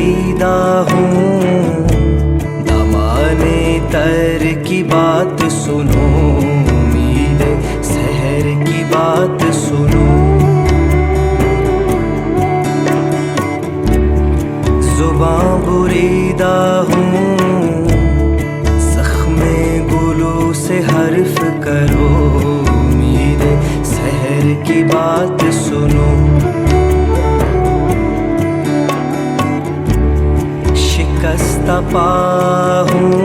बुरीदा हूँ, दामाने तर की बात सुनो, उम्मीद सहर की बात सुनो। जुबां बुरीदा हूँ, ज़ख्मे गुलू से हर्फ करो, उम्मीद सहर की बात सुनो। शिकस्ता पा हूँ,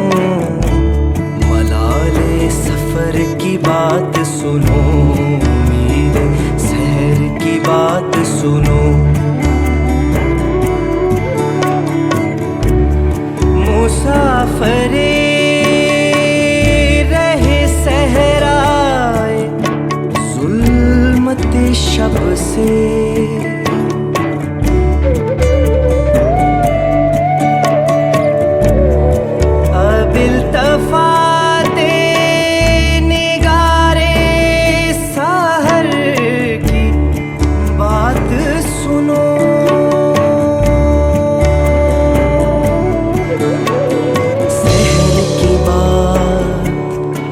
मलाले सफर की बात सुनो, उम्मीद सहर की बात सुनो। मुसाफिरे रहे सहराए ज़ुल्मते शब से, अब इल्तफ़ाते निगारे सहर की बात सुनो।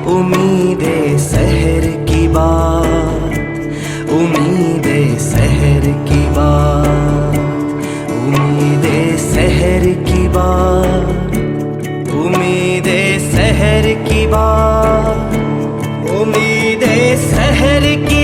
उम्मीदे सहर की बात, उम्मीदे सहर की बात, उम्मीदे सहर की बात, उम्मीदे सहर की बात, उम्मीदे सहर की